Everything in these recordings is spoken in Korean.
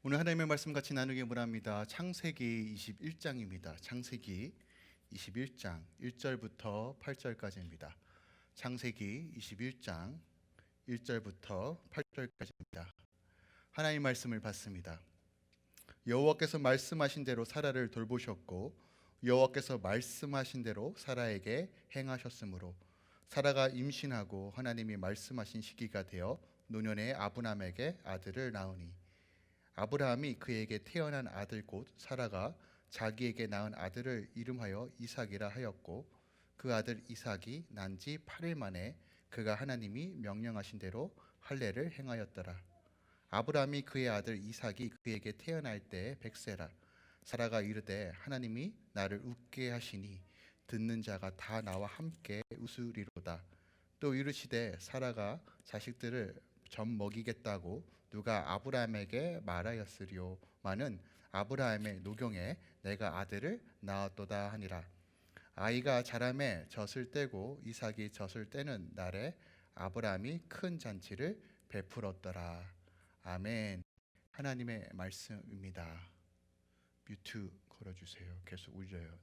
오늘 하나님의 말씀 같이 나누기 원합니다. 창세기 21장입니다. 창세기 21장 1절부터 8절까지입니다. 창세기 21장 1절부터 8절까지입니다. 하나님 말씀을 받습니다. 여호와께서 말씀하신 대로 사라를 돌보셨고 여호와께서 말씀하신 대로 사라에게 행하셨으므로 사라가 임신하고 하나님이 말씀하신 시기가 되어 노년에 아브람에게 아들을 낳으니 아브라함이 그에게 태어난 아들 곧 사라가 자기에게 낳은 아들을 이름하여 이삭이라 하였고 그 아들 이삭이 난 지 8일 만에 그가 하나님이 명령하신 대로 할례를 행하였더라. 아브라함이 그의 아들 이삭이 그에게 태어날 때 100세라. 사라가 이르되 하나님이 나를 웃게 하시니 듣는 자가 다 나와 함께 웃으리로다. 또 이르시되 사라가 자식들을 젖 먹이겠다고 누가 아브라함에게 말하였으리오마는 아브라함의 노경에 내가 아들을 낳았도다 하니라. 아이가 자라매 젖을 떼고 이삭이 젖을 떼는 날에 아브라함이 큰 잔치를 베풀었더라. 아멘. 하나님의 말씀입니다. 뮤트 걸어주세요. 계속 울려요.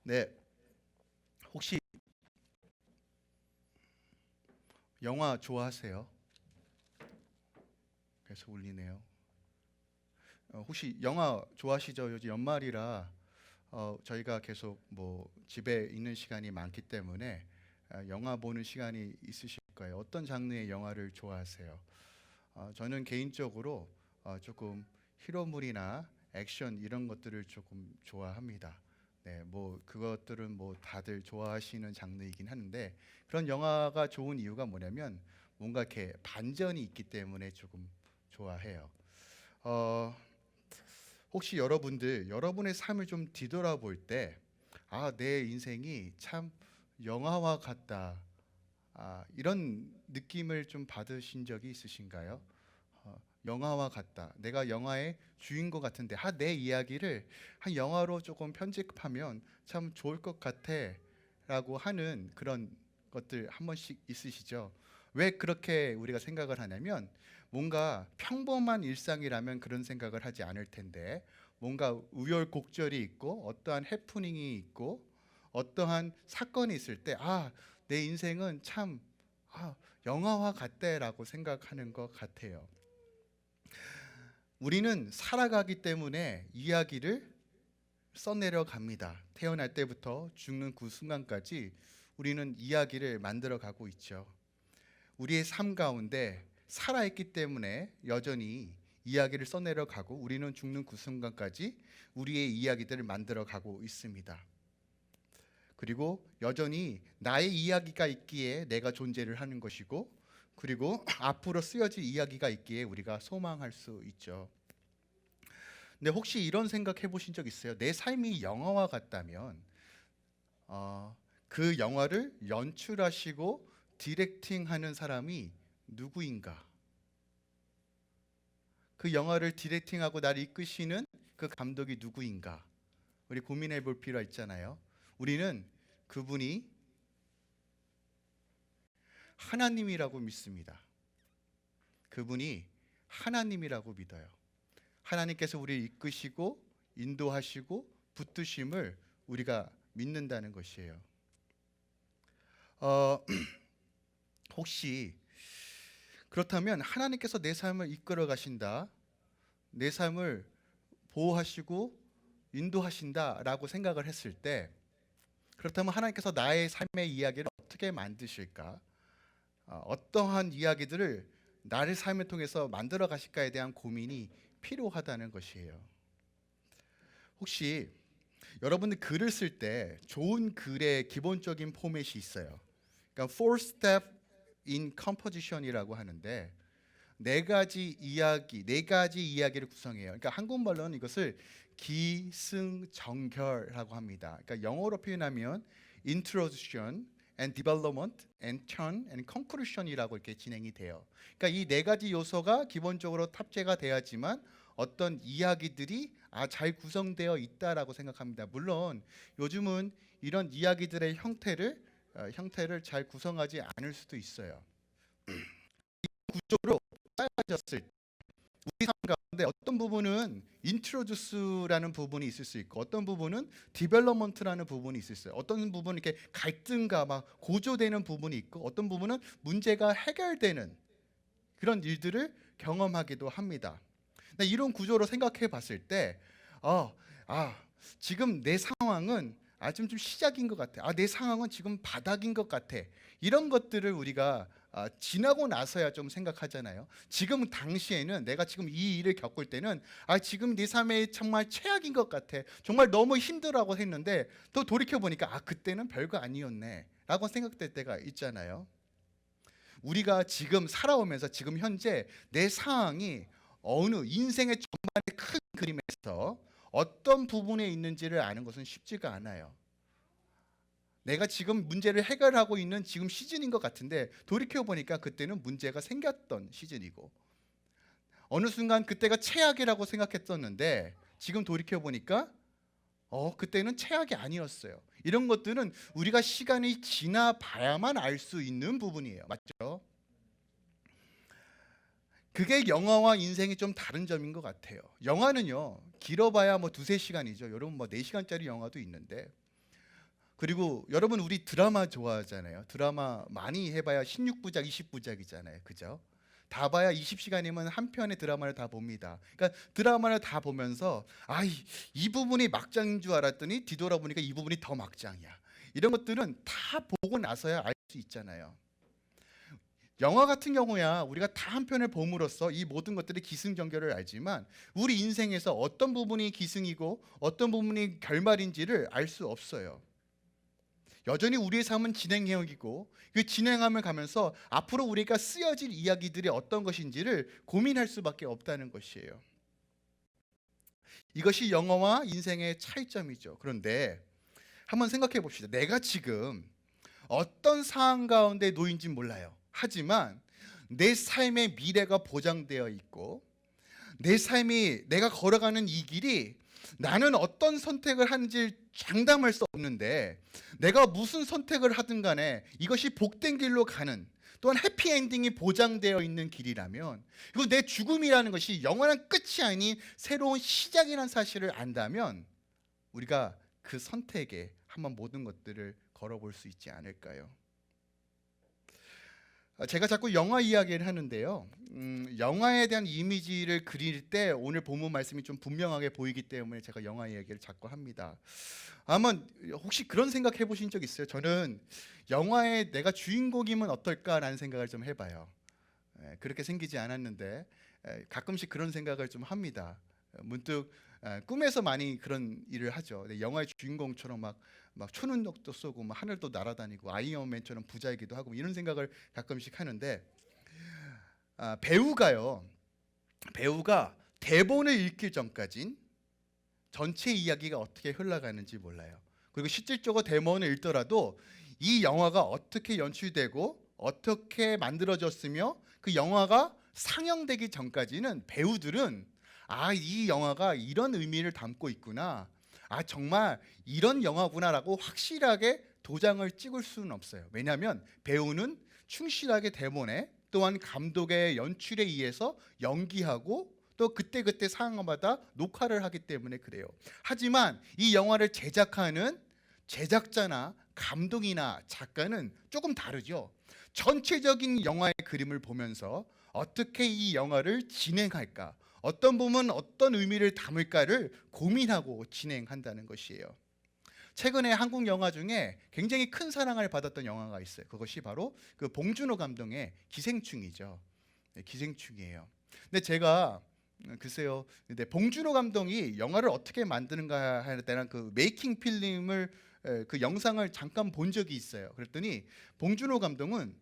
네. 혹시 영화 좋아하세요? 계속 울리네요. 혹시 영화 좋아하시죠? 요즘 연말이라 저희가 계속 집에 있는 시간이 많기 때문에 영화 보는 시간이 있으실 거예요. 어떤 장르의 영화를 좋아하세요? 저는 개인적으로 조금 히로물이나 액션 이런 것들을 조금 좋아합니다. 네, 그것들은 다들 좋아하시는 장르이긴 하는데 그런 영화가 좋은 이유가 뭐냐면 뭔가 이렇게 반전이 있기 때문에 조금 좋아해요. 혹시 여러분의 삶을 좀 뒤돌아볼 때, 내 인생이 참 영화와 같다, 이런 느낌을 좀 받으신 적이 있으신가요? 영화와 같다. 내가 영화의 주인공 같은데, 내 이야기를 한 영화로 조금 편집하면 참 좋을 것 같아라고 하는 그런 것들 한 번씩 있으시죠? 왜 그렇게 우리가 생각을 하냐면 뭔가 평범한 일상이라면 그런 생각을 하지 않을 텐데 뭔가 우여곡절이 있고 어떠한 해프닝이 있고 어떠한 사건이 있을 때 내 인생은 참 영화와 같다라고 생각하는 것 같아요. 우리는 살아가기 때문에 이야기를 써내려 갑니다. 태어날 때부터 죽는 그 순간까지 우리는 이야기를 만들어 가고 있죠. 우리의 삶 가운데 살아있기 때문에 여전히 이야기를 써내려 가고 우리는 죽는 그 순간까지 우리의 이야기들을 만들어 가고 있습니다. 그리고 여전히 나의 이야기가 있기에 내가 존재를 하는 것이고 그리고 앞으로 쓰여질 이야기가 있기에 우리가 소망할 수 있죠. 근데 혹시 이런 생각 해보신 적 있어요? 내 삶이 영화와 같다면 그 영화를 연출하시고 디렉팅하는 사람이 누구인가? 그 영화를 디렉팅하고 나를 이끄시는 그 감독이 누구인가? 우리 고민해 볼 필요가 있잖아요. 우리는 그분이 하나님이라고 믿습니다. 그분이 하나님이라고 믿어요. 하나님께서 우리를 이끄시고 인도하시고 붙드심을 우리가 믿는다는 것이에요. 혹시 그렇다면 하나님께서 내 삶을 이끌어 가신다, 내 삶을 보호하시고 인도하신다라고 생각을 했을 때 그렇다면 하나님께서 나의 삶의 이야기를 어떻게 만드실까? 어떠한 이야기들을 나를 삶을 통해서 만들어 가실까에 대한 고민이 필요하다는 것이에요. 혹시 여러분들 글을 쓸 때 좋은 글의 기본적인 포맷이 있어요. 그러니까 4step in composition이라고 하는데 네 가지 이야기를 구성해요. 그러니까 한국말로는 이것을 기승전결이라고 합니다. 그러니까 영어로 표현하면 introduction and development and turn and conclusion이라고 이렇게 진행이 돼요. 그러니까 이 네 가지 요소가 기본적으로 탑재가 돼야지만 어떤 이야기들이 잘 구성되어 있다라고 생각합니다. 물론 요즘은 이런 이야기들의 형태를 잘 구성하지 않을 수도 있어요. 구조로 짜여졌을 때 우리 삶 어떤 부분은 인트로듀스라는 부분이 있을 수 있고 어떤 부분은 디벨롭먼트라는 부분이 있을 수 있어요. 어떤 부분은 이렇게 갈등과 막 고조되는 부분이 있고 어떤 부분은 문제가 해결되는 그런 일들을 경험하기도 합니다. 근데 이런 구조로 생각해 봤을 때 어, 아, 지금 내 상황은 좀 시작인 것 같아. 내 상황은 지금 바닥인 것 같아. 이런 것들을 우리가 지나고 나서야 좀 생각하잖아요. 지금 당시에는 내가 지금 이 일을 겪을 때는 지금 내 삶에 정말 최악인 것 같아. 정말 너무 힘들어하고 했는데 또 돌이켜 보니까 그때는 별거 아니었네. 라고 생각될 때가 있잖아요. 우리가 지금 살아오면서 지금 현재 내 상황이 어느 인생의 전반의 큰 그림에서 어떤 부분에 있는지를 아는 것은 쉽지가 않아요. 내가 지금 문제를 해결하고 있는 지금 시즌인 것 같은데 돌이켜 보니까 그때는 문제가 생겼던 시즌이고 어느 순간 그때가 최악이라고 생각했었는데 지금 돌이켜 보니까 그때는 최악이 아니었어요. 이런 것들은 우리가 시간이 지나 봐야만 알 수 있는 부분이에요. 맞죠? 그게 영화와 인생이 좀 다른 점인 것 같아요. 영화는요, 길어봐야 뭐 두세 시간이죠. 여러분 뭐 4시간짜리 영화도 있는데. 그리고 여러분 우리 드라마 좋아하잖아요. 드라마 많이 해봐야 16부작, 20부작이잖아요. 그죠? 다 봐야 20시간이면 한 편의 드라마를 다 봅니다. 그러니까 드라마를 다 보면서 이 부분이 막장인 줄 알았더니 뒤돌아보니까 이 부분이 더 막장이야. 이런 것들은 다 보고 나서야 알 수 있잖아요. 영화 같은 경우야 우리가 다 한 편을 봄으로써 이 모든 것들의 기승전결을 알지만 우리 인생에서 어떤 부분이 기승이고 어떤 부분이 결말인지를 알 수 없어요. 여전히 우리의 삶은 진행형이고 그 진행함을 가면서 앞으로 우리가 쓰여질 이야기들이 어떤 것인지를 고민할 수밖에 없다는 것이에요. 이것이 영화와 인생의 차이점이죠. 그런데 한번 생각해 봅시다. 내가 지금 어떤 상황 가운데 놓인지 몰라요. 하지만 내 삶의 미래가 보장되어 있고 내 삶이 내가 걸어가는 이 길이 나는 어떤 선택을 하는지 장담할 수 없는데 내가 무슨 선택을 하든 간에 이것이 복된 길로 가는 또한 해피엔딩이 보장되어 있는 길이라면 그리고 내 죽음이라는 것이 영원한 끝이 아닌 새로운 시작이라는 사실을 안다면 우리가 그 선택에 한번 모든 것들을 걸어볼 수 있지 않을까요? 제가 자꾸 영화 이야기를 하는데요. 영화에 대한 이미지를 그릴 때 오늘 본문 말씀이 좀 분명하게 보이기 때문에 제가 영화 이야기를 자꾸 합니다. 아마 혹시 그런 생각 해보신 적 있어요? 저는 영화에 내가 주인공이면 어떨까라는 생각을 좀 해봐요. 그렇게 생기지 않았는데 가끔씩 그런 생각을 좀 합니다. 문득 꿈에서 많이 그런 일을 하죠. 영화의 주인공처럼 막 초능력도 쏘고 막 하늘도 날아다니고 아이언맨처럼 부자이기도 하고 이런 생각을 가끔씩 하는데 배우가 대본을 읽기 전까진 전체 이야기가 어떻게 흘러가는지 몰라요. 그리고 실질적으로 대본을 읽더라도 이 영화가 어떻게 연출되고 어떻게 만들어졌으며 그 영화가 상영되기 전까지는 배우들은 이 영화가 이런 의미를 담고 있구나. 정말 이런 영화구나라고 확실하게 도장을 찍을 수는 없어요. 왜냐하면 배우는 충실하게 대본에 또한 감독의 연출에 의해서 연기하고 또 그때그때 상황마다 녹화를 하기 때문에 그래요. 하지만 이 영화를 제작하는 제작자나 감독이나 작가는 조금 다르죠. 전체적인 영화의 그림을 보면서 어떻게 이 영화를 진행할까, 어떤 부분 어떤 의미를 담을까를 고민하고 진행한다는 것이에요. 최근에 한국 영화 중에 굉장히 큰 사랑을 받았던 영화가 있어요. 그것이 바로 그 봉준호 감독의 기생충이죠. 기생충이에요. 근데 제가 글쎄요. 근데 봉준호 감독이 영화를 어떻게 만드는가 하에 대한 그 메이킹 필름을 그 영상을 잠깐 본 적이 있어요. 그랬더니 봉준호 감독은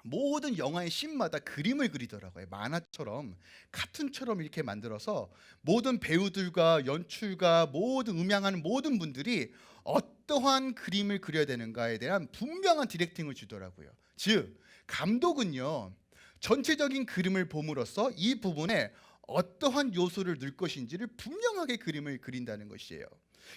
모든 영화의 씬마다 그림을 그리더라고요. 만화처럼 카툰처럼 이렇게 만들어서 모든 배우들과 연출가 모든 음향하는 모든 분들이 어떠한 그림을 그려야 되는가에 대한 분명한 디렉팅을 주더라고요. 즉 감독은요 전체적인 그림을 봄으로써 이 부분에 어떠한 요소를 넣을 것인지를 분명하게 그림을 그린다는 것이에요.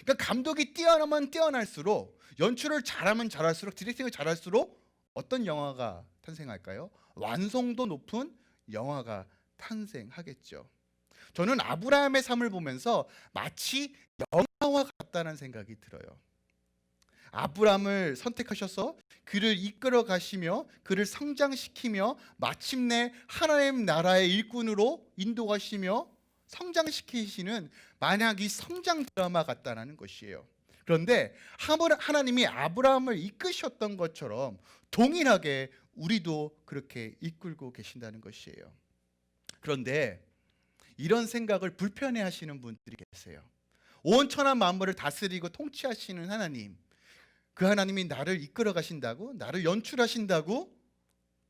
그러니까 감독이 뛰어나면 뛰어날수록 연출을 잘하면 잘할수록 디렉팅을 잘할수록 어떤 영화가 탄생할까요? 완성도 높은 영화가 탄생하겠죠. 저는 아브라함의 삶을 보면서 마치 영화와 같다는 생각이 들어요. 아브라함을 선택하셔서 그를 이끌어 가시며 그를 성장시키며 마침내 하나님 나라의 일꾼으로 인도하시며 성장시키시는 만약 이 성장 드라마 같다는 것이에요. 그런데 하나님이 아브라함을 이끄셨던 것처럼 동일하게 우리도 그렇게 이끌고 계신다는 것이에요. 그런데 이런 생각을 불편해 하시는 분들이 계세요. 온 천하 만물을 다스리고 통치하시는 하나님, 그 하나님이 나를 이끌어 가신다고? 나를 연출하신다고?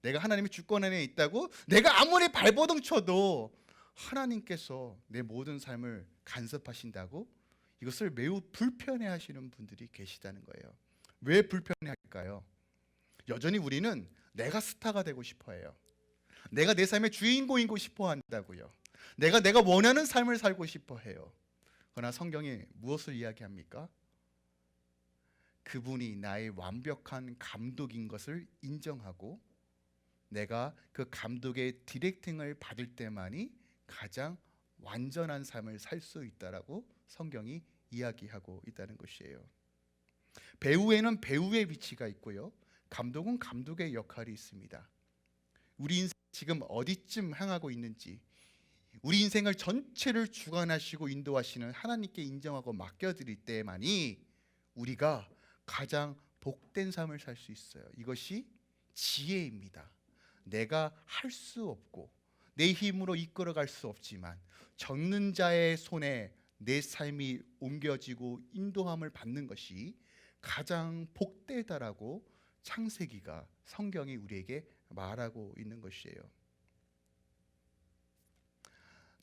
내가 하나님의 주권 안에 있다고? 내가 아무리 발버둥 쳐도 하나님께서 내 모든 삶을 간섭하신다고? 이것을 매우 불편해 하시는 분들이 계시다는 거예요. 왜 불편해 할까요? 여전히 우리는 내가 스타가 되고 싶어 해요. 내가 내 삶의 주인공이고 싶어 한다고요. 내가 원하는 삶을 살고 싶어 해요. 그러나 성경이 무엇을 이야기합니까? 그분이 나의 완벽한 감독인 것을 인정하고 내가 그 감독의 디렉팅을 받을 때만이 가장 완전한 삶을 살 수 있다라고 성경이 이야기하고 있다는 것이에요. 배우에는 배우의 위치가 있고요. 감독은 감독의 역할이 있습니다. 우리 인생 지금 어디쯤 향하고 있는지, 우리 인생을 전체를 주관하시고 인도하시는 하나님께 인정하고 맡겨드릴 때만이 우리가 가장 복된 삶을 살 수 있어요. 이것이 지혜입니다. 내가 할 수 없고 내 힘으로 이끌어갈 수 없지만 적는 자의 손에 내 삶이 옮겨지고 인도함을 받는 것이 가장 복되다라고 창세기가 성경이 우리에게 말하고 있는 것이에요.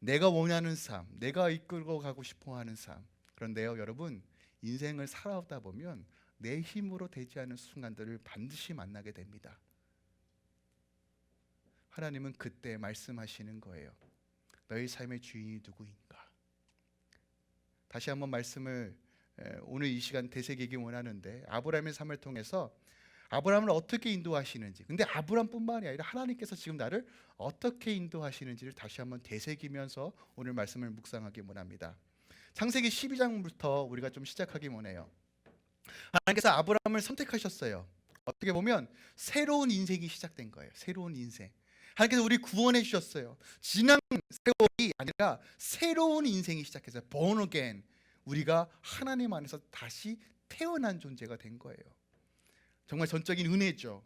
내가 원하는 삶, 내가 이끌고 가고 싶어 하는 삶. 그런데요, 여러분, 인생을 살아오다 보면 내 힘으로 되지 않은 순간들을 반드시 만나게 됩니다. 하나님은 그때 말씀하시는 거예요. 너희 삶의 주인이 누구인가? 다시 한번 말씀을 오늘 이 시간 되새기기 원하는데, 아브라함의 삶을 통해서 아브라함을 어떻게 인도하시는지, 근데 아브라함뿐만이 아니라 하나님께서 지금 나를 어떻게 인도하시는지를 다시 한번 되새기면서 오늘 말씀을 묵상하기 원합니다. 창세기 12장부터 우리가 좀 시작하기 원해요. 하나님께서 아브라함을 선택하셨어요. 어떻게 보면 새로운 인생이 시작된 거예요. 새로운 인생. 하나님께서 우리 구원해 주셨어요. 지난 세월이 아니라 새로운 인생이 시작해서 born again, 우리가 하나님 안에서 다시 태어난 존재가 된 거예요. 정말 전적인 은혜죠.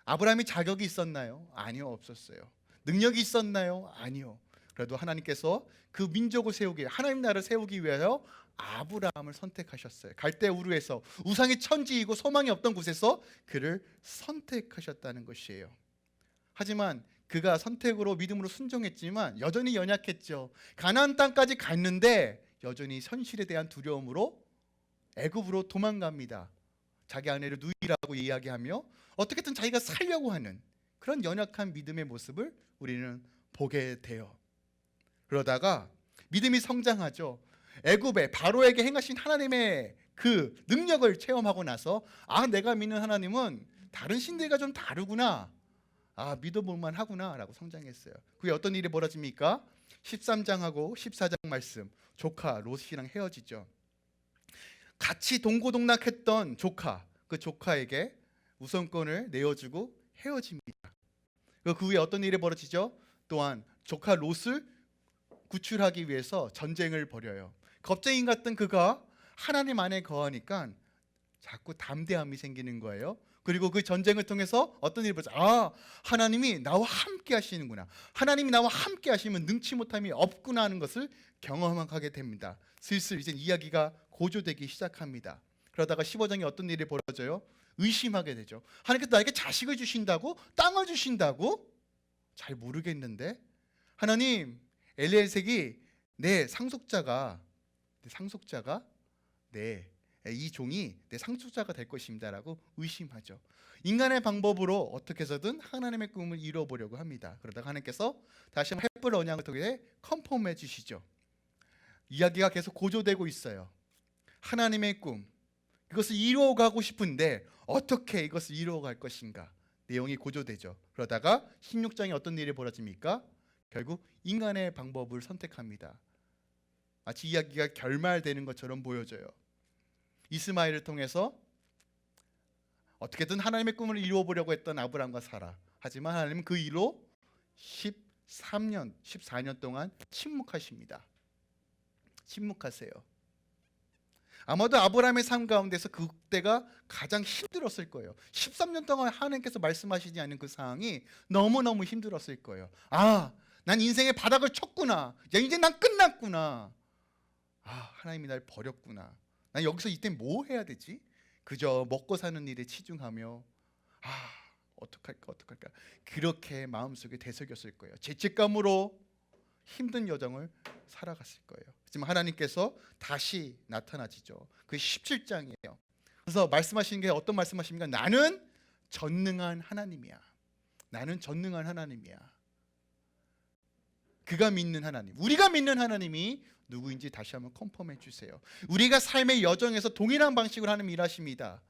아브라함이 자격이 있었나요? 아니요, 없었어요. 능력이 있었나요? 아니요. 그래도 하나님께서 그 민족을 세우기, 하나님 나라를 세우기 위하여 아브라함을 선택하셨어요. 갈대우르에서, 우상의 천지이고 소망이 없던 곳에서 그를 선택하셨다는 것이에요. 하지만 그가 선택으로 믿음으로 순종했지만 여전히 연약했죠. 가나안 땅까지 갔는데 여전히 현실에 대한 두려움으로 애굽으로 도망갑니다. 자기 아내를 누이라고 이야기하며 어떻게든 자기가 살려고 하는 그런 연약한 믿음의 모습을 우리는 보게 돼요. 그러다가 믿음이 성장하죠. 애굽에 바로에게 행하신 하나님의 그 능력을 체험하고 나서, 아, 내가 믿는 하나님은 다른 신들과 좀 다르구나, 아, 믿어볼만 하구나 라고 성장했어요. 그게 어떤 일이 벌어집니까? 13장하고 14장 말씀, 조카 롯이랑 헤어지죠. 같이 동고동락했던 조카, 그 조카에게 우선권을 내어주고 헤어집니다. 그 후에 어떤 일이 벌어지죠? 또한 조카 롯을 구출하기 위해서 전쟁을 벌여요. 겁쟁이 같은 그가 하나님 안에 거하니까 자꾸 담대함이 생기는 거예요. 그리고 그 전쟁을 통해서 어떤 일이 벌어져? 아, 하나님이 나와 함께 하시는구나. 하나님이 나와 함께 하시면 능치 못함이 없구나 하는 것을 경험하게 됩니다. 슬슬 이제 이야기가 고조되기 시작합니다. 그러다가 15장에 어떤 일이 벌어져요? 의심하게 되죠. 하나님께서 나에게 자식을 주신다고? 땅을 주신다고? 잘 모르겠는데, 하나님, 엘리에셀이 내 상속자가 이 종이 내 상속자가 될 것입니다라고 의심하죠. 인간의 방법으로 어떻게 해서든 하나님의 꿈을 이루어보려고 합니다. 그러다가 하나님께서 다시 한번 횃불 언약을 통해 컨펌해 주시죠. 이야기가 계속 고조되고 있어요. 하나님의 꿈, 이것을 이루어가고 싶은데 어떻게 이것을 이루어갈 것인가, 내용이 고조되죠. 그러다가 16장에 어떤 일이 벌어집니까? 결국 인간의 방법을 선택합니다. 마치 이야기가 결말되는 것처럼 보여져요. 이스마엘을 통해서 어떻게든 하나님의 꿈을 이루어보려고 했던 아브람과 사라. 하지만 하나님은 그 일로 14년 동안 침묵하십니다. 침묵하세요. 아마도 아브라함의 삶 가운데서 그때가 가장 힘들었을 거예요. 13년 동안 하나님께서 말씀하시지 않은 그 상황이 너무너무 힘들었을 거예요. 난 인생의 바닥을 쳤구나. 이제 난 끝났구나. 하나님이 날 버렸구나. 난 여기서 이때 뭐 해야 되지? 그저 먹고 사는 일에 치중하며 어떡할까 그렇게 마음속에 되새겼을 거예요. 죄책감으로 힘든 여정을 살아갔을 거예요. 하지만 하나님께서 다시 나타나시죠. 그 17장이에요. 그래서 말씀하시는 게 어떤 말씀하십니까? 나는 전능한 하나님이야. 나는 전능한 하나님이야. 그가 믿는 하나님, 우리가 믿는 하나님이 누구인지 다시 한번 컨펌해 주세요. 우리가 삶의 여정에서 동일한 방식으로 하나님 일하십니다.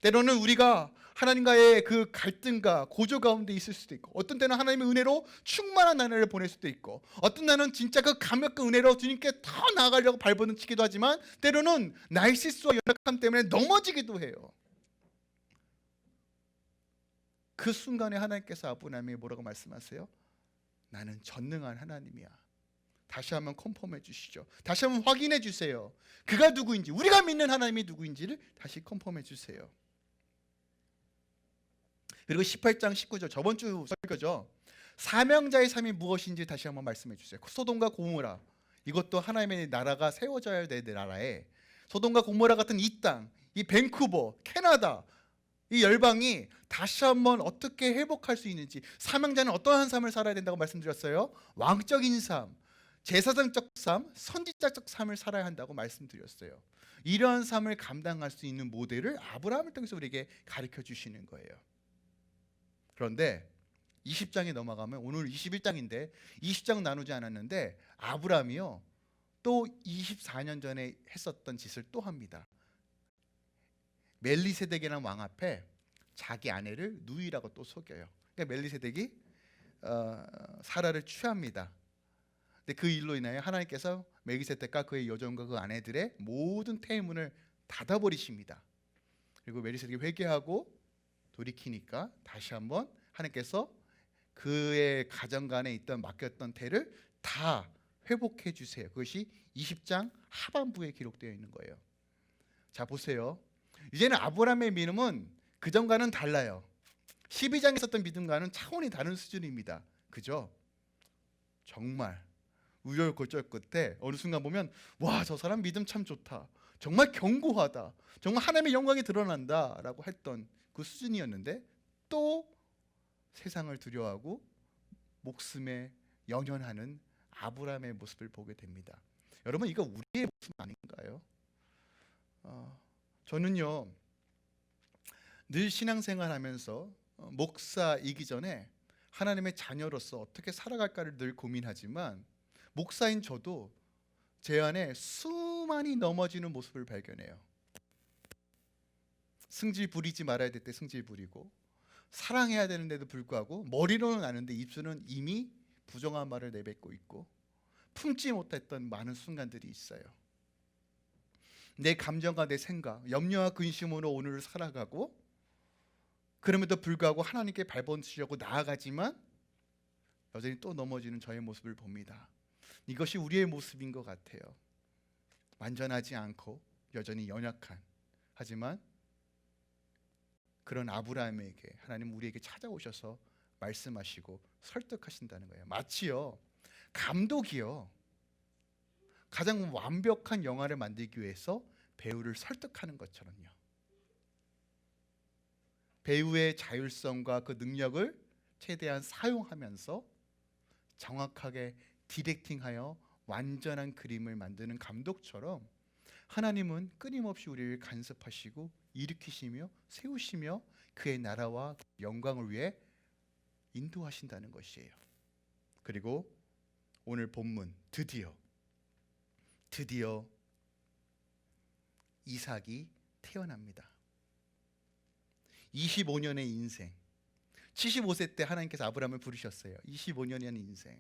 때로는 우리가 하나님과의 그 갈등과 고조 가운데 있을 수도 있고, 어떤 때는 하나님의 은혜로 충만한 나날을 보낼 수도 있고, 어떤 날은 진짜 그 감격과 은혜로 주님께 더 나아가려고 발버둥치기도 하지만, 때로는 나의 실수와 연약함 때문에 넘어지기도 해요. 그 순간에 하나님께서 아브라함에게 뭐라고 말씀하세요? 나는 전능한 하나님이야. 다시 한번 컨펌해 주시죠. 다시 한번 확인해 주세요. 그가 누구인지, 우리가 믿는 하나님이 누구인지를 다시 컨펌해 주세요. 그리고 18장 19절, 저번 주 설교죠. 사명자의 삶이 무엇인지 다시 한번 말씀해 주세요. 소돔과 고모라, 이것도 하나님의 나라가 세워져야 될 나라에, 소돔과 고모라 같은 이 땅, 이 밴쿠버, 캐나다, 이 열방이 다시 한번 어떻게 회복할 수 있는지, 사명자는 어떠한 삶을 살아야 된다고 말씀드렸어요? 왕적인 삶, 제사장적 삶, 선지자적 삶을 살아야 한다고 말씀드렸어요. 이러한 삶을 감당할 수 있는 모델을 아브라함을 통해서 우리에게 가르쳐 주시는 거예요. 그런데 20장에 넘어가면, 오늘 21장인데 20장 나누지 않았는데, 아브라함이요 또 24년 전에 했었던 짓을 또 합니다. 멜리세덱이라는 왕 앞에 자기 아내를 누이라고 또 속여요. 그러니까 멜리세덱이 사라를 취합니다. 근데 그 일로 인하여 하나님께서 멜리세덱과 그의 여종과 그 아내들의 모든 태문을 닫아버리십니다. 그리고 멜리세덱이 회개하고 돌이키니까 다시 한번 하나님께서 그의 가정간에 있던 맡겼던 태를 다 회복해 주세요. 그것이 20장 하반부에 기록되어 있는 거예요. 자, 보세요. 이제는 아브라함의 믿음은 그전과는 달라요. 12장에 있었던 믿음과는 차원이 다른 수준입니다. 그죠? 정말 우여곡절 끝에 어느 순간 보면, 와, 저 사람 믿음 참 좋다, 정말 견고하다, 정말 하나님의 영광이 드러난다 라고 했던 그 수준이었는데, 또 세상을 두려워하고 목숨에 연연하는 아브라함의 모습을 보게 됩니다. 여러분, 이거 우리의 모습 아닌가요? 저는요 늘 신앙생활하면서 목사이기 전에 하나님의 자녀로서 어떻게 살아갈까를 늘 고민하지만, 목사인 저도 제 안에 수많이 넘어지는 모습을 발견해요. 승질 부리지 말아야 될 때 승질 부리고, 사랑해야 되는데도 불구하고 머리로는 아는데 입술은 이미 부정한 말을 내뱉고 있고, 품지 못했던 많은 순간들이 있어요. 내 감정과 내 생각, 염려와 근심으로 오늘을 살아가고, 그럼에도 불구하고 하나님께 발버둥치려고 나아가지만 여전히 또 넘어지는 저의 모습을 봅니다. 이것이 우리의 모습인 것 같아요. 완전하지 않고 여전히 연약한, 하지만 그런 아브라함에게 하나님 우리에게 찾아오셔서 말씀하시고 설득하신다는 거예요. 마치요 감독이요 가장 완벽한 영화를 만들기 위해서 배우를 설득하는 것처럼요. 배우의 자율성과 그 능력을 최대한 사용하면서 정확하게 디렉팅하여 완전한 그림을 만드는 감독처럼, 하나님은 끊임없이 우리를 간섭하시고 일으키시며 세우시며 그의 나라와 영광을 위해 인도하신다는 것이에요. 그리고 오늘 본문, 드디어 이삭이 태어납니다. 25년의 인생, 75세 때 하나님께서 아브라함을 부르셨어요. 25년이라는 인생,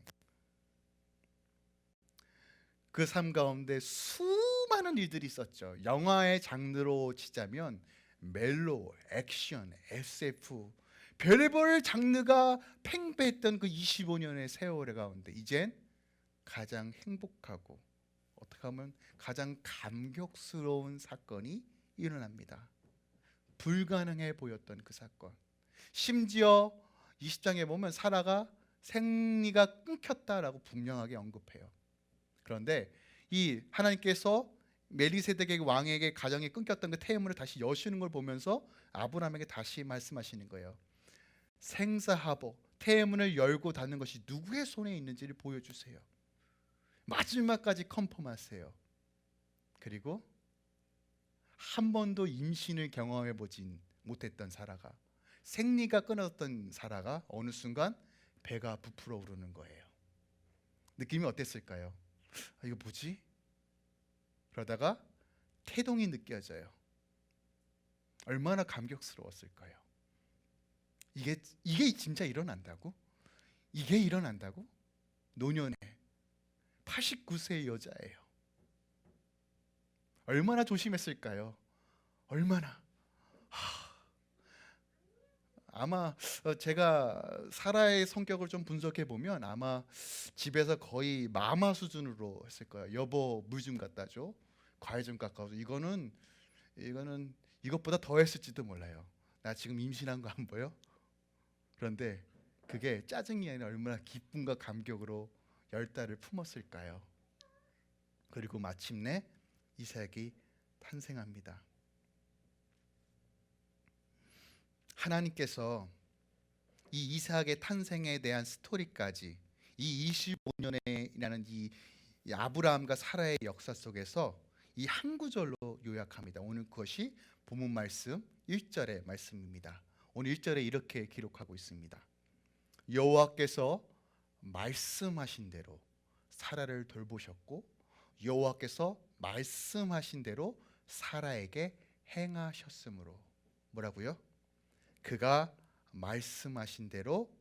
그 삶 가운데 수많은 일들이 있었죠. 영화의 장르로 치자면 멜로, 액션, SF, 별의별 장르가 팽배했던 그 25년의 세월의 가운데 이젠 가장 행복하고 어떻게 하면 가장 감격스러운 사건이 일어납니다. 불가능해 보였던 그 사건. 심지어 20장에 보면 사라가 생리가 끊겼다라고 분명하게 언급해요. 그런데 이 하나님께서 멜기세덱의 왕에게 가정이 끊겼던 그 태문을 다시 여시는 걸 보면서 아브라함에게 다시 말씀하시는 거예요. 생사하복, 태문을 열고 닫는 것이 누구의 손에 있는지를 보여주세요. 마지막까지 컨펌하세요. 그리고 한 번도 임신을 경험해 보진 못했던 사라가, 생리가 끊었던 사라가 어느 순간 배가 부풀어 오르는 거예요. 느낌이 어땠을까요? 이거 뭐지? 그러다가 태동이 느껴져요. 얼마나 감격스러웠을까요? 이게 진짜 일어난다고? 이게 일어난다고? 노년에 89세의 여자예요. 얼마나 조심했을까요? 얼마나. 아마 제가 사라의 성격을 좀 분석해 보면 아마 집에서 거의 마마 수준으로 했을 거예요. 여보 물 좀 갖다 줘, 과일 좀 깎아줘. 이거는 이것보다 더 했을지도 몰라요. 나 지금 임신한 거 안 보여? 그런데 그게 짜증이 아니라 얼마나 기쁨과 감격으로 10달을 품었을까요? 그리고 마침내 이삭이 탄생합니다. 하나님께서 이 이삭의 탄생에 대한 스토리까지 이 25년이라는 이 아브라함과 사라의 역사 속에서 이 한 구절로 요약합니다. 오늘 그것이 본문 말씀 1절의 말씀입니다. 오늘 1절에 이렇게 기록하고 있습니다. 여호와께서 말씀하신 대로 사라를 돌보셨고 여호와께서 말씀하신 대로 사라에게 행하셨으므로. 뭐라고요? 그가 말씀하신 대로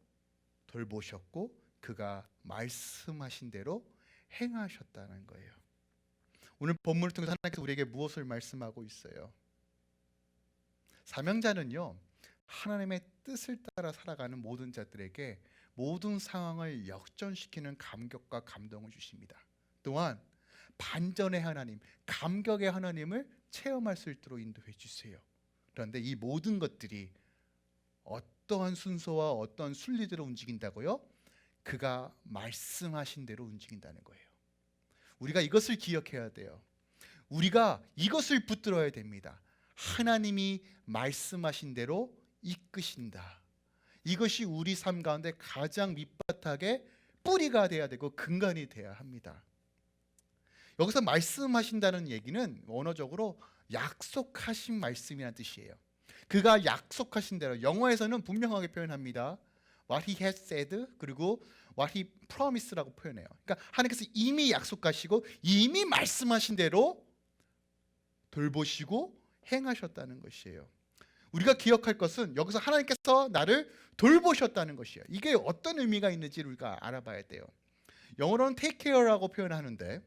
돌보셨고 그가 말씀하신 대로 행하셨다는 거예요. 오늘 본문을 통해서 하나님께서 우리에게 무엇을 말씀하고 있어요? 사명자는요, 하나님의 뜻을 따라 살아가는 모든 자들에게 모든 상황을 역전시키는 감격과 감동을 주십니다. 또한 반전의 하나님, 감격의 하나님을 체험할 수 있도록 인도해 주세요. 그런데 이 모든 것들이 어떠한 순서와 어떠한 순리대로 움직인다고요? 그가 말씀하신 대로 움직인다는 거예요. 우리가 이것을 기억해야 돼요. 우리가 이것을 붙들어야 됩니다. 하나님이 말씀하신 대로 이끄신다. 이것이 우리 삶 가운데 가장 밑바닥에 뿌리가 돼야 되고 근간이 돼야 합니다. 여기서 말씀하신다는 얘기는 원어적으로 약속하신 말씀이라는 뜻이에요. 그가 약속하신 대로, 영어에서는 분명하게 표현합니다. What he has said 그리고 what he promised라고 표현해요. 그러니까 하나님께서 이미 약속하시고 이미 말씀하신 대로 돌보시고 행하셨다는 것이에요. 우리가 기억할 것은 여기서 하나님께서 나를 돌보셨다는 것이에요. 이게 어떤 의미가 있는지 우리가 알아봐야 돼요. 영어로는 take care라고 표현하는데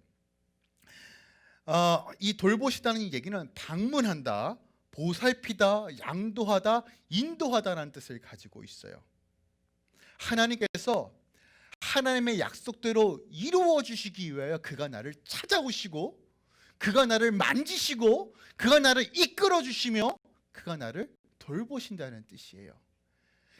이 돌보시다는 얘기는 방문한다, 보살피다, 양도하다, 인도하다라는 뜻을 가지고 있어요. 하나님께서 하나님의 약속대로 이루어 주시기 위하여 그가 나를 찾아오시고 그가 나를 만지시고 그가 나를 이끌어 주시며 그가 나를 돌보신다는 뜻이에요.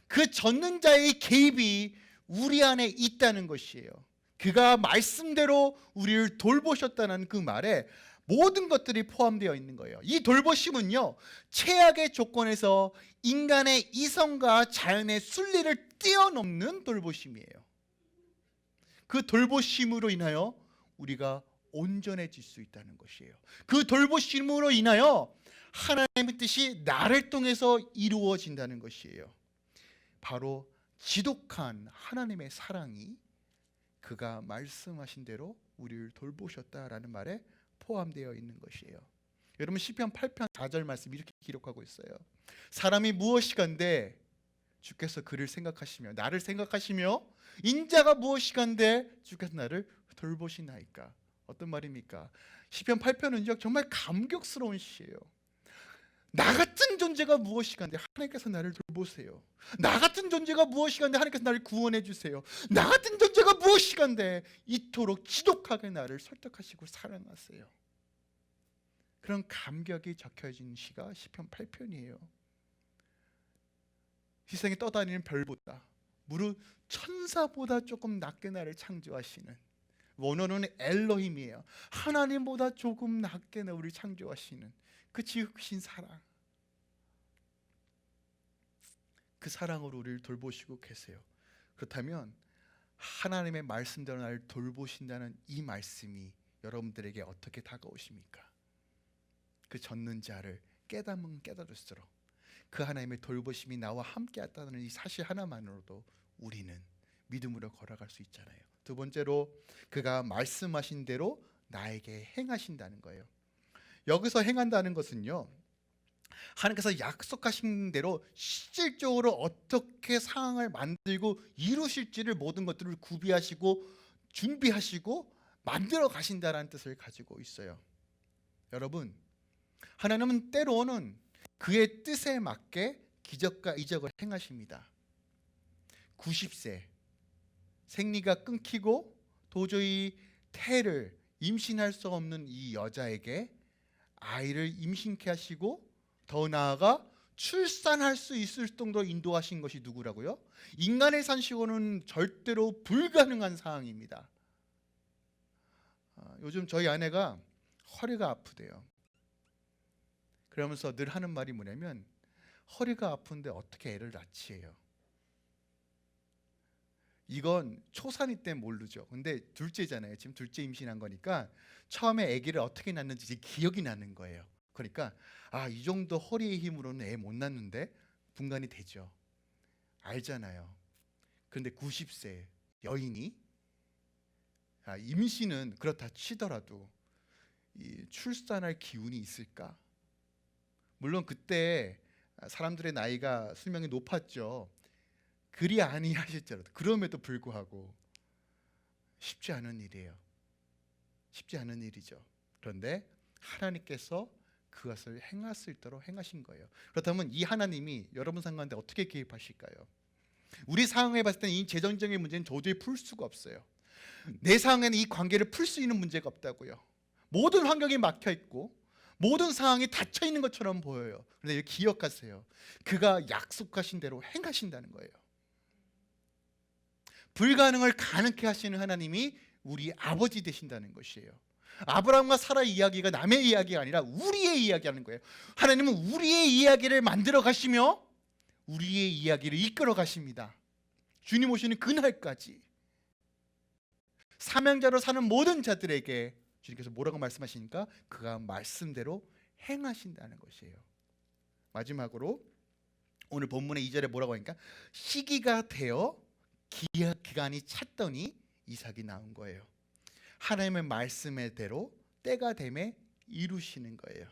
그 전능자의 개입이 우리 안에 있다는 것이에요. 그가 말씀대로 우리를 돌보셨다는 그 말에 모든 것들이 포함되어 있는 거예요. 이 돌보심은요, 최악의 조건에서 인간의 이성과 자연의 순리를 뛰어넘는 돌보심이에요. 그 돌보심으로 인하여 우리가 온전해질 수 있다는 것이에요. 그 돌보심으로 인하여 하나님의 뜻이 나를 통해서 이루어진다는 것이에요. 바로 지독한 하나님의 사랑이 그가 말씀하신 대로 우리를 돌보셨다라는 말에 포함되어 있는 것이에요. 여러분 시편 8편 4절 말씀 이렇게 기록하고 있어요. 사람이 무엇이간데 주께서 그를 생각하시며 나를 생각하시며 인자가 무엇이간데 주께서 나를 돌보시나이까. 어떤 말입니까? 시편 8편은요 정말 감격스러운 시예요. 나 같은 존재가 무엇이간데 하나님께서 나를 돌보세요. 나 같은 존재가 무엇이간데 하나님께서 나를 구원해 주세요. 나 같은 존재가 무엇이간데 이토록 지독하게 나를 설득하시고 사랑하세요. 그런 감격이 적혀진 시가 시편 8편이에요. 세상에 떠다니는 별보다 무릇 천사보다 조금 낮게 나를 창조하시는, 원어는 엘로힘이에요. 하나님보다 조금 낮게 우리를 창조하시는 그 지극신 사랑, 그 사랑으로 우리를 돌보시고 계세요. 그렇다면 하나님의 말씀대로 나를 돌보신다는 이 말씀이 여러분들에게 어떻게 다가오십니까? 그 젖는 자를 깨닫으면 깨달을수록 그 하나님의 돌보심이 나와 함께 했다는 이 사실 하나만으로도 우리는 믿음으로 걸어갈 수 있잖아요. 두 번째로 그가 말씀하신 대로 나에게 행하신다는 거예요. 여기서 행한다는 것은요, 하나님께서 약속하신 대로 실질적으로 어떻게 상황을 만들고 이루실지를 모든 것들을 구비하시고 준비하시고 만들어 가신다는 뜻을 가지고 있어요. 여러분, 하나님은 때로는 그의 뜻에 맞게 기적과 이적을 행하십니다. 90세 생리가 끊기고 도저히 태를 임신할 수 없는 이 여자에게 아이를 임신케 하시고 더 나아가 출산할 수 있을 정도로 인도하신 것이 누구라고요? 인간의 산식으로는 절대로 불가능한 상황입니다. 요즘 저희 아내가 허리가 아프대요. 그러면서 늘 하는 말이 뭐냐면, 허리가 아픈데 어떻게 애를 낳지예요. 이건 초산이 때 모르죠. 근데 둘째잖아요. 지금 둘째 임신한 거니까 처음에 아기를 어떻게 낳는지 기억이 나는 거예요. 그러니까 이 정도 허리의 힘으로는 애 못 낳는데 분간이 되죠. 알잖아요. 그런데 90세 여인이 임신은 그렇다 치더라도 이 출산할 기운이 있을까? 물론 그때 사람들의 나이가 수명이 높았죠. 그리 아니하실지라도 그럼에도 불구하고 쉽지 않은 일이에요. 쉽지 않은 일이죠. 그런데 하나님께서 그것을 행할 수 있도록 행하신 거예요. 그렇다면 이 하나님이 여러분 상황 가운데 어떻게 개입하실까요? 우리 상황에 봤을 때는 이 재정적인 문제는 도저히 풀 수가 없어요. 내 상황에는 이 관계를 풀 수 있는 문제가 없다고요. 모든 환경이 막혀 있고 모든 상황이 닫혀 있는 것처럼 보여요. 그런데 기억하세요. 그가 약속하신 대로 행하신다는 거예요. 불가능을 가능케 하시는 하나님이 우리 아버지 되신다는 것이에요. 아브라함과 사라 이야기가 남의 이야기가 아니라 우리의 이야기하는 거예요. 하나님은 우리의 이야기를 만들어 가시며 우리의 이야기를 이끌어 가십니다. 주님 오시는 그날까지 사명자로 사는 모든 자들에게 주님께서 뭐라고 말씀하시니까 그가 말씀대로 행하신다는 것이에요. 마지막으로 오늘 본문의 2절에 뭐라고 하니까 시기가 되어 기간이 찼더니 이삭이 나온 거예요. 하나님의 말씀대로 때가 되매 이루시는 거예요.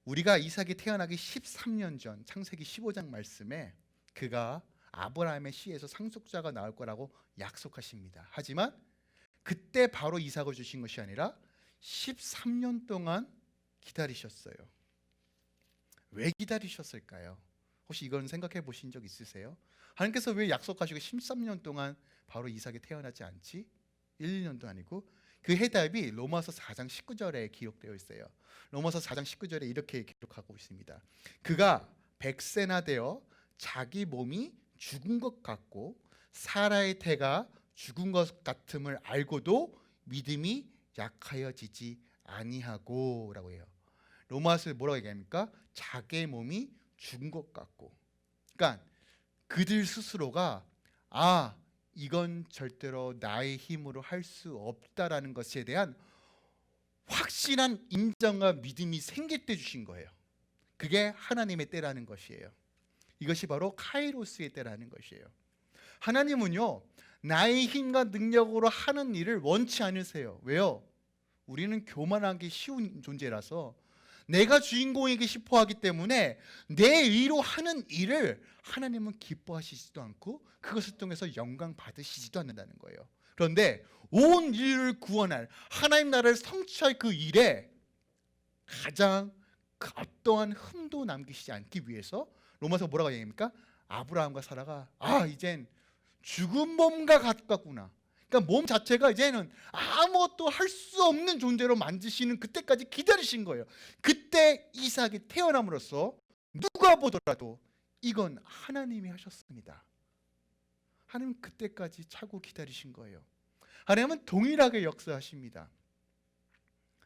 우리가 이삭이 태어나기 13년 전 창세기 15장 말씀에 그가 아브라함의 씨에서 상속자가 나올 거라고 약속하십니다. 하지만 그때 바로 이삭을 주신 것이 아니라 13년 동안 기다리셨어요. 왜 기다리셨을까요? 혹시 이건 생각해 보신 적 있으세요? 하나님께서 왜 약속하시고 13년 동안 바로 이삭이 태어나지 않지? 1, 2년도 아니고. 그 해답이 로마서 4장 19절에 기록되어 있어요. 로마서 4장 19절에 이렇게 기록하고 있습니다. 그가 100세나 되어 자기 몸이 죽은 것 같고 사라의 태가 죽은 것 같음을 알고도 믿음이 약하여지지 아니하고 라고 해요. 로마서에 뭐라고 얘기합니까? 자기 몸이 죽은 것 같고, 그러니까 그들 스스로가 이건 절대로 나의 힘으로 할 수 없다라는 것에 대한 확실한 인정과 믿음이 생길 때 주신 거예요. 그게 하나님의 때라는 것이에요. 이것이 바로 카이로스의 때라는 것이에요. 하나님은요, 나의 힘과 능력으로 하는 일을 원치 않으세요. 왜요? 우리는 교만하기 쉬운 존재라서 내가 주인공이기 싶어 하기 때문에 내 의로 하는 일을 하나님은 기뻐하시지도 않고 그것을 통해서 영광 받으시지도 않는다는 거예요. 그런데 온 인류를 구원할 하나님 나라를 성취할 그 일에 가장 그 어떠한 흠도 남기시지 않기 위해서 로마서 뭐라고 얘기합니까? 아브라함과 사라가 이젠 죽은 몸과 같구나. 그러니까 몸 자체가 이제는 아무것도 할 수 없는 존재로 만드시는 그때까지 기다리신 거예요. 그때 이삭이 태어남으로써 누가 보더라도 이건 하나님이 하셨습니다. 하나님 그때까지 차고 기다리신 거예요. 하나님은 동일하게 역사하십니다.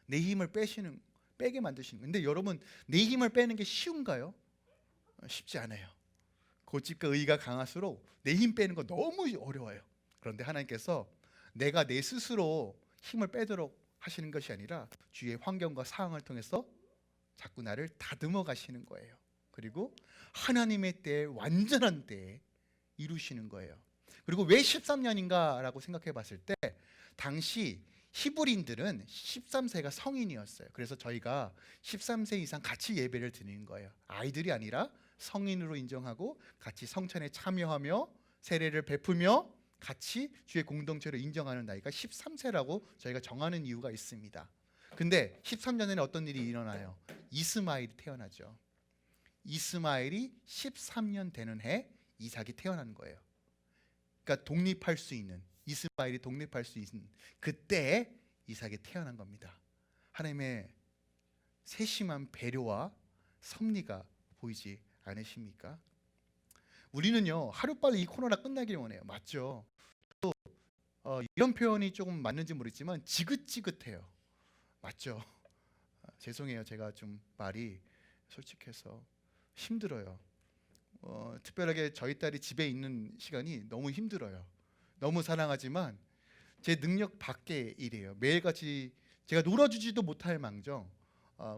내 힘을 빼게 만드시는 거예요. 근데 여러분, 내 힘을 빼는 게 쉬운가요? 쉽지 않아요. 고집과 의가 강할수록 내 힘 빼는 거 너무 어려워요. 그런데 하나님께서 내가 내 스스로 힘을 빼도록 하시는 것이 아니라 주위의 환경과 상황을 통해서 자꾸 나를 다듬어 가시는 거예요. 그리고 하나님의 때에, 완전한 때에 이루시는 거예요. 그리고 왜 13년인가 라고 생각해 봤을 때 당시 히브리인들은 13세가 성인이었어요. 그래서 저희가 13세 이상 같이 예배를 드리는 거예요. 아이들이 아니라 성인으로 인정하고 같이 성찬에 참여하며 세례를 베풀며 같이 주의 공동체로 인정하는 나이가 13세라고 저희가 정하는 이유가 있습니다. 근데 13년에는 어떤 일이 일어나요? 이스마엘이 태어나죠. 이스마엘이 13년 되는 해 이삭이 태어난 거예요. 그러니까 독립할 수 있는, 이스마엘이 독립할 수 있는 그때에 이삭이 태어난 겁니다. 하나님의 세심한 배려와 섭리가 보이지 않으십니까? 우리는요, 하루빨리 이 코로나 끝나기를 원해요. 맞죠? 또 이런 표현이 조금 맞는지 모르겠지만 지긋지긋해요. 맞죠? 죄송해요. 제가 좀 말이 솔직해서 힘들어요. 특별하게 저희 딸이 집에 있는 시간이 너무 힘들어요. 너무 사랑하지만 제 능력 밖의 일이에요. 매일같이 제가 놀아주지도 못할 망정.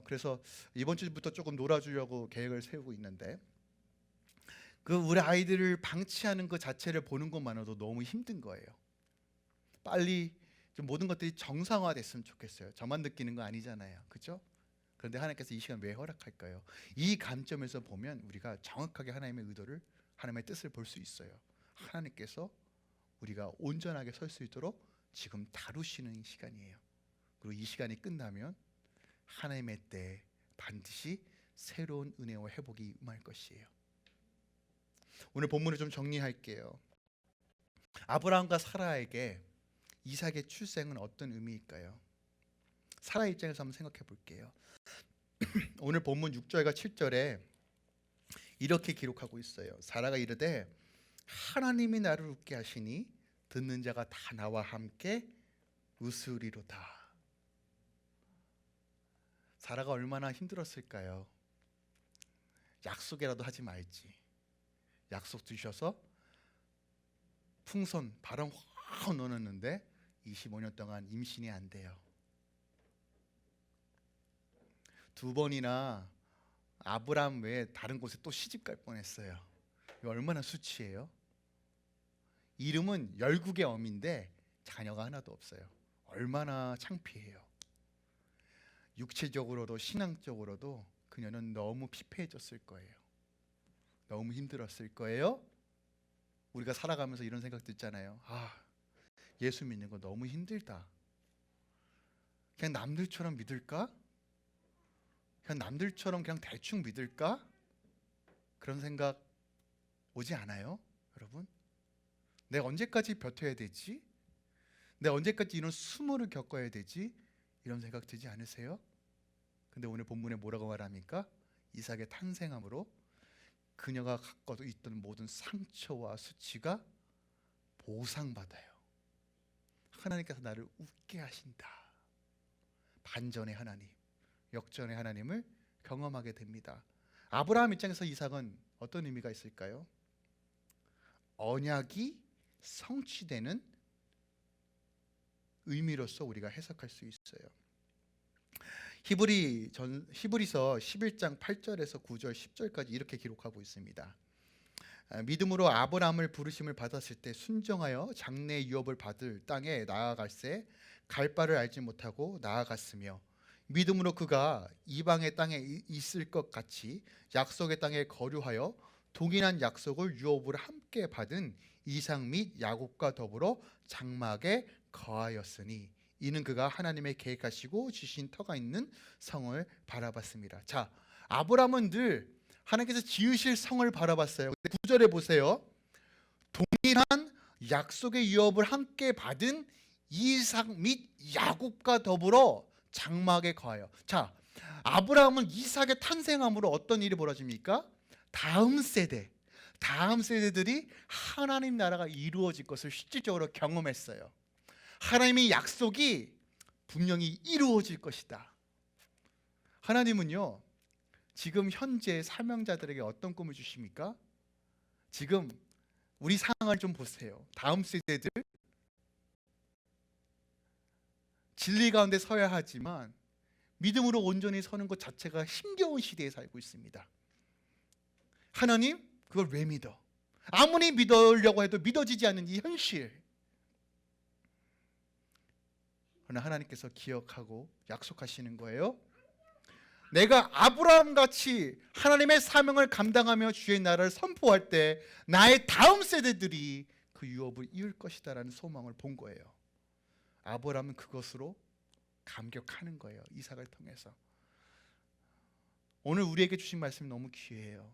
그래서 이번 주부터 조금 놀아주려고 계획을 세우고 있는데 그 우리 아이들을 방치하는 그 자체를 보는 것만으로도 너무 힘든 거예요. 빨리 좀 모든 것들이 정상화됐으면 좋겠어요. 저만 느끼는 거 아니잖아요. 그렇죠? 그런데 하나님께서 이 시간 왜 허락할까요? 이 관점에서 보면 우리가 정확하게 하나님의 의도를, 하나님의 뜻을 볼 수 있어요. 하나님께서 우리가 온전하게 설 수 있도록 지금 다루시는 시간이에요. 그리고 이 시간이 끝나면 하나님의 때에 반드시 새로운 은혜와 회복이 임할 것이에요. 오늘 본문을 좀 정리할게요. 아브라함과 사라에게 이삭의 출생은 어떤 의미일까요? 사라 입장에서 한번 생각해 볼게요. 오늘 본문 6절과 7절에 이렇게 기록하고 있어요. 사라가 이르되 하나님이 나를 웃게 하시니 듣는 자가 다 나와 함께 웃으리로다. 사라가 얼마나 힘들었을까요? 약속이라도 하지 말지. 약속 주셔서 풍선 바람 확 넣어놨는데 25년 동안 임신이 안 돼요. 2번이나 아브람 외에 다른 곳에 또 시집 갈 뻔했어요. 이거 얼마나 수치예요? 이름은 열국의 어미인데 자녀가 하나도 없어요. 얼마나 창피해요. 육체적으로도 신앙적으로도 그녀는 너무 피폐해졌을 거예요. 너무 힘들었을 거예요. 우리가 살아가면서 이런 생각 듣잖아요. 예수 믿는 거 너무 힘들다. 그냥 남들처럼 믿을까? 그냥 남들처럼 그냥 대충 믿을까? 그런 생각 오지 않아요? 여러분? 내가 언제까지 버텨야 되지? 내가 언제까지 이런 수모를 겪어야 되지? 이런 생각 들지 않으세요? 근데 오늘 본문에 뭐라고 말합니까? 이삭의 탄생함으로 그녀가 갖고 있던 모든 상처와 수치가 보상받아요. 하나님께서 나를 웃게 하신다. 반전의 하나님, 역전의 하나님을 경험하게 됩니다. 아브라함 입장에서 이삭은 어떤 의미가 있을까요? 언약이 성취되는 의미로서 우리가 해석할 수 있어요. 히브리서 11장 8절에서 9절 10절까지 이렇게 기록하고 있습니다. 믿음으로 아브라함을 부르심을 받았을 때 순정하여 장래 유업을 받을 땅에 나아갈새 갈 바를 알지 못하고 나아갔으며 믿음으로 그가 이방의 땅에 있을 것 같이 약속의 땅에 거류하여 동일한 약속을 유업으로 함께 받은 이삭 및 야곱과 더불어 장막에 거하였으니 이는 그가 하나님의 계획하시고 주신 터가 있는 성을 바라봤습니다. 자, 아브라함은 늘 하나님께서 지으실 성을 바라봤어요. 근데 9절에 보세요. 동일한 약속의 유업을 함께 받은 이삭 및 야곱과 더불어 장막에 거하여. 자, 아브라함은 이삭의 탄생함으로 어떤 일이 벌어집니까? 다음 세대들이 하나님 나라가 이루어질 것을 실질적으로 경험했어요. 하나님의 약속이 분명히 이루어질 것이다. 하나님은요, 지금 현재 사명자들에게 어떤 꿈을 주십니까? 지금 우리 상황을 좀 보세요. 다음 세대들 진리 가운데 서야 하지만 믿음으로 온전히 서는 것 자체가 힘겨운 시대에 살고 있습니다. 하나님, 그걸 왜 믿어? 아무리 믿으려고 해도 믿어지지 않는 이 현실. 그러나 하나님께서 기억하고 약속하시는 거예요. 내가 아브라함 같이 하나님의 사명을 감당하며 주의 나라를 선포할 때 나의 다음 세대들이 그 유업을 이을 것이다라는 소망을 본 거예요. 아브라함은 그것으로 감격하는 거예요. 이삭을 통해서. 오늘 우리에게 주신 말씀이 너무 귀해요.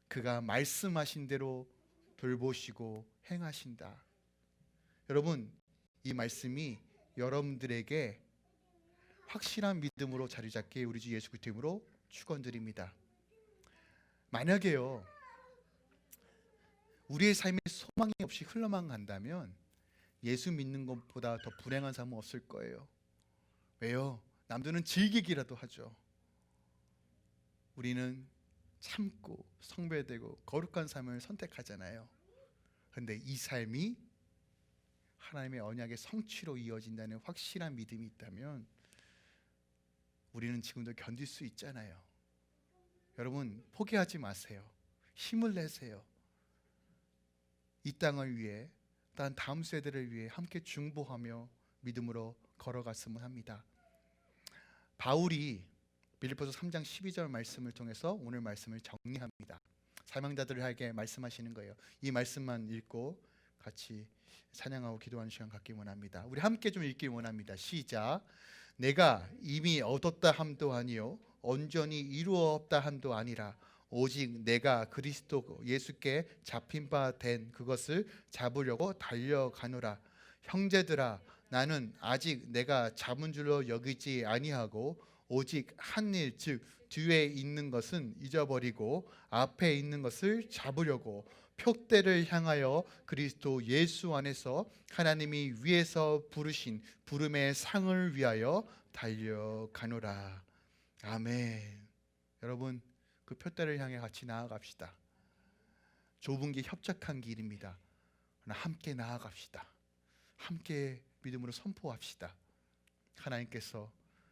그가 말씀하신 대로 돌보시고 행하신다. 여러분, 이 말씀이 여러분들에게 확실한 믿음으로 자리 잡게 우리 주 예수 그리스도 이름으로 축원드립니다. 만약에요, 우리의 삶에 소망이 없이 흘러만 간다면 예수 믿는 것보다 더 불행한 삶은 없을 거예요. 왜요? 남들은 즐기기라도 하죠. 우리는 참고 성배되고 거룩한 삶을 선택하잖아요. 그런데 이 삶이 하나님의 언약의 성취로 이어진다는 확실한 믿음이 있다면 우리는 지금도 견딜 수 있잖아요. 여러분, 포기하지 마세요. 힘을 내세요. 이 땅을 위해, 또한 다음 세대를 위해 함께 중보하며 믿음으로 걸어갔으면 합니다. 바울이 빌립보서 3장 12절 말씀을 통해서 오늘 말씀을 정리합니다. 사명자들에게 말씀하시는 거예요. 이 말씀만 읽고 같이 찬양하고 기도하는 시간 갖기 원합니다. 우리 함께 좀 읽기 원합니다. 시작. 내가 이미 얻었다 함도 아니요 온전히 이루었다 함도 아니라 오직 내가 그리스도 예수께 잡힌 바 된 그것을 잡으려고 달려가노라. 형제들아, 나는 아직 내가 잡은 줄로 여기지 아니하고 오직 한 일, 즉 뒤에 있는 것은 잊어버리고 앞에 있는 것을 잡으려고 표대를 향하여 그리스도 예수 안에서 하나님이 위에서 부르신 부름의 상을 위하여 달려가노라. 아멘. 여러분, 그 표대를 향해 같이 나아갑시다. 좁은 길, 협착한 길입니다. 그러나 함께 나아갑시다. 함께 믿음으로 선포합시다. 하나님께서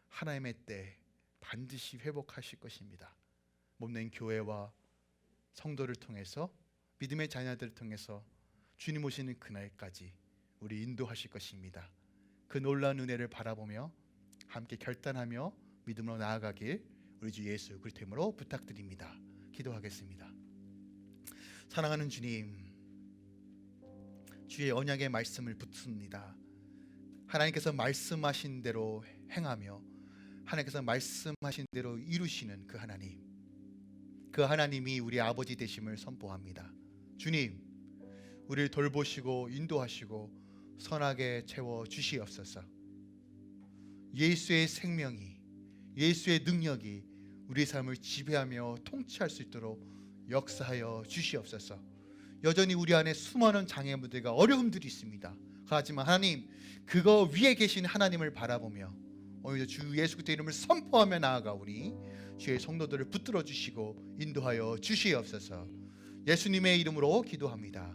하나님의 때 반드시 회복하실 것입니다. 몸낸 교회와 성도를 통해서, 믿음의 자녀들을 통해서 주님 오시는 그날까지 우리 인도하실 것입니다. 그 놀라운 은혜를 바라보며 함께 결단하며 믿음으로 나아가길 우리 주 예수 그리스도 이름으로 부탁드립니다. 기도하겠습니다. 사랑하는 주님, 주의 언약의 말씀을 붙습니다. 하나님께서 말씀하신 대로 행하며 하나님께서 말씀하신 대로 이루시는 그 하나님, 그 하나님이 우리 아버지 되심을 선포합니다. 주님, 우리를 돌보시고 인도하시고 선하게 채워 주시옵소서. 예수의 생명이, 예수의 능력이 우리 삶을 지배하며 통치할 수 있도록 역사하여 주시옵소서. 여전히 우리 안에 수많은 장애물들과 어려움들이 있습니다. 하지만 하나님, 그거 위에 계신 하나님을 바라보며 오늘 주 예수 그리스도 이름을 선포하며 나아가오니 주의 성도들을 붙들어 주시고 인도하여 주시옵소서. 예수님의 이름으로 기도합니다.